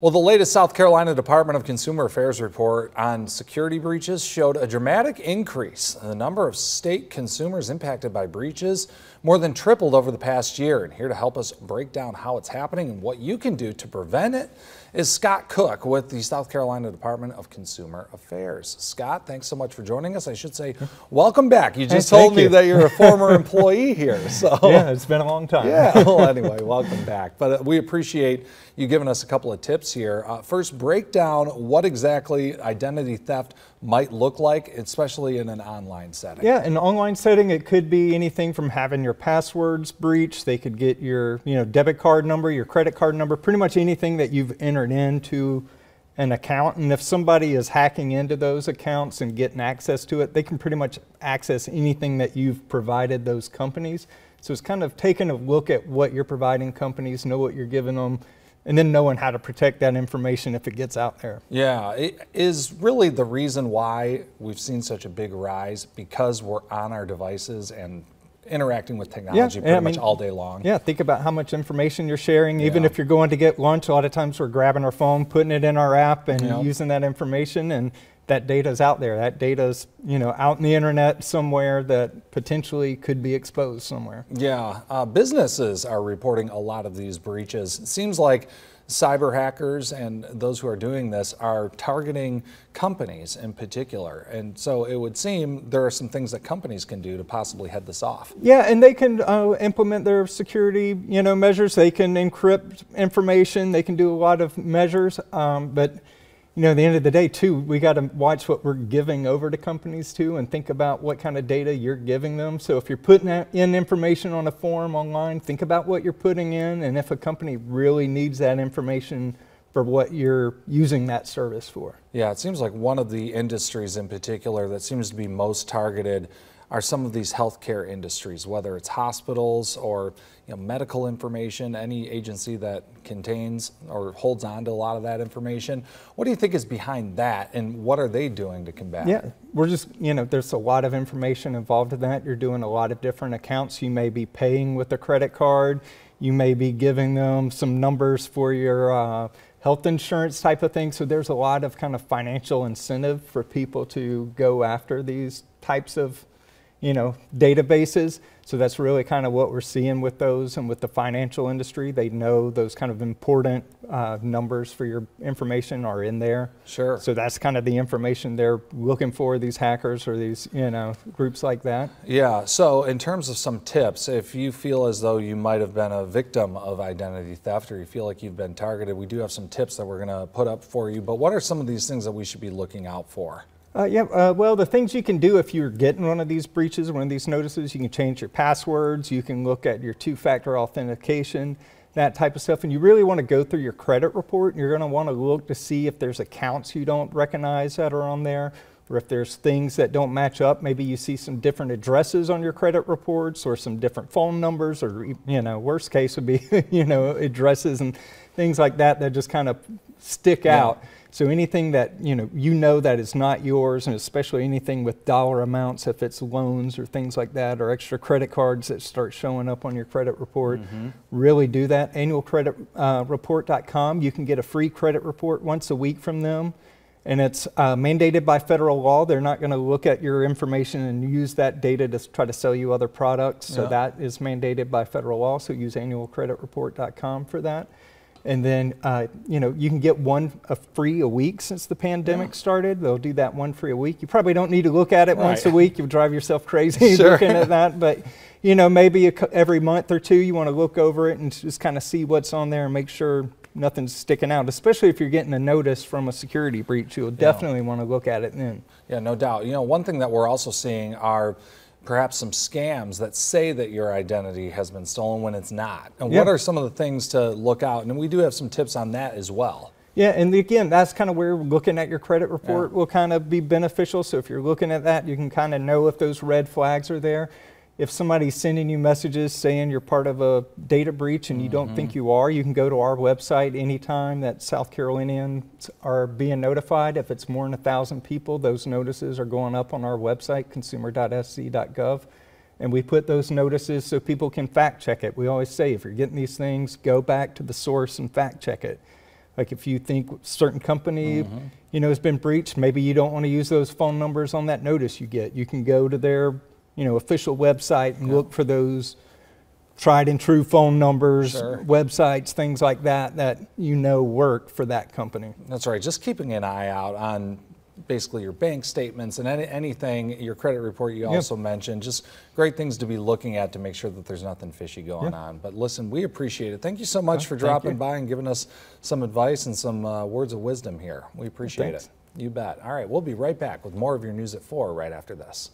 Well, the latest South Carolina Department of Consumer Affairs report on security breaches showed a dramatic increase. The number of state consumers impacted by breaches more than tripled over the past year. And here to help us break down how it's happening and what you can do to prevent it is Scott Cook with the South Carolina Department of Consumer Affairs. Scott, thanks so much for joining us. I should say, welcome back. You just told me that you're a former employee here. So yeah, it's been a long time. Yeah, well, anyway, welcome back. But we appreciate you giving us a couple of tips here. First, break down what exactly identity theft might look like, especially in an online setting. Yeah, in an online setting, it could be anything from having your passwords breached. They could get your debit card number, your credit card number, pretty much anything that you've entered into an account. And if somebody is hacking into those accounts and getting access to it, they can pretty much access anything that you've provided those companies. So it's kind of taking a look at what you're providing companies, know what you're giving them, and then knowing how to protect that information if it gets out there. Yeah, it is really the reason why we've seen such a big rise, because we're on our devices and interacting with technology pretty much all day long. Yeah, think about how much information you're sharing. Even if you're going to get lunch, a lot of times we're grabbing our phone, putting it in our app and using that information, and that data is out there. That data is, out in the internet somewhere that potentially could be exposed somewhere. Yeah, businesses are reporting a lot of these breaches. It seems like cyber hackers and those who are doing this are targeting companies in particular. And so it would seem there are some things that companies can do to possibly head this off. Yeah, and they can implement their security, measures. They can encrypt information. They can do a lot of measures, but at the end of the day, too, we got to watch what we're giving over to companies, too, and think about what kind of data you're giving them. So if you're putting in information on a form online, think about what you're putting in, and if a company really needs that information for what you're using that service for. Yeah, it seems like one of the industries in particular that seems to be most targeted are some of these healthcare industries, whether it's hospitals or medical information, any agency that contains or holds on to a lot of that information. What do you think is behind that, and what are they doing to combat it? Yeah, we're just, there's a lot of information involved in that. You're doing a lot of different accounts. You may be paying with a credit card. You may be giving them some numbers for your health insurance type of thing. So there's a lot of kind of financial incentive for people to go after these types of databases. So that's really kind of what we're seeing with those, and with the financial industry. They know those kind of important numbers for your information are in there. Sure. So that's kind of the information they're looking for, these hackers or these groups like that. Yeah, so in terms of some tips, if you feel as though you might have been a victim of identity theft, or you feel like you've been targeted, we do have some tips that we're going to put up for you. But what are some of these things that we should be looking out for? Well, the things you can do if you're getting one of these breaches, one of these notices, you can change your passwords, you can look at your two-factor authentication, that type of stuff. And you really want to go through your credit report. You're going to want to look to see if there's accounts you don't recognize that are on there, or if there's things that don't match up. Maybe you see some different addresses on your credit reports, or some different phone numbers, or worst case would be addresses and things like that that just kind of stick out. So anything that that is not yours, and especially anything with dollar amounts, if it's loans or things like that, or extra credit cards that start showing up on your credit report, really do that. Annualcreditreport.com, you can get a free credit report once a week from them, and it's mandated by federal law. They're not going to look at your information and use that data to try to sell you other products. So that is mandated by federal law. So use annualcreditreport.com for that. And then, you can get one free a week since the pandemic started. They'll do that one free a week. You probably don't need to look at it once a week. You'll drive yourself crazy looking at that. But, maybe every month or two you want to look over it and just kind of see what's on there and make sure nothing's sticking out. Especially if you're getting a notice from a security breach, you'll definitely want to look at it then. Yeah, no doubt. One thing that we're also seeing are perhaps some scams that say that your identity has been stolen when it's not. And what are some of the things to look out? And we do have some tips on that as well. Yeah, and again, that's kind of where looking at your credit report will kind of be beneficial. So if you're looking at that, you can kind of know if those red flags are there. If somebody's sending you messages saying you're part of a data breach and you don't think you are, you can go to our website anytime that South Carolinians are being notified. If it's more than 1,000 people, those notices are going up on our website, consumer.sc.gov. And we put those notices so people can fact check it. We always say, if you're getting these things, go back to the source and fact check it. Like if you think a certain company, you know, has been breached, maybe you don't want to use those phone numbers on that notice you get. You can go to their, you know, official website and look for those tried and true phone numbers, websites, things like that, that you know work for that company. That's right. Just keeping an eye out on basically your bank statements and anything, your credit report you also mentioned, just great things to be looking at to make sure that there's nothing fishy going on. But listen, we appreciate it. Thank you so much for dropping by and giving us some advice and some words of wisdom here. We appreciate it. You bet. All right, we'll be right back with more of your News at 4 right after this.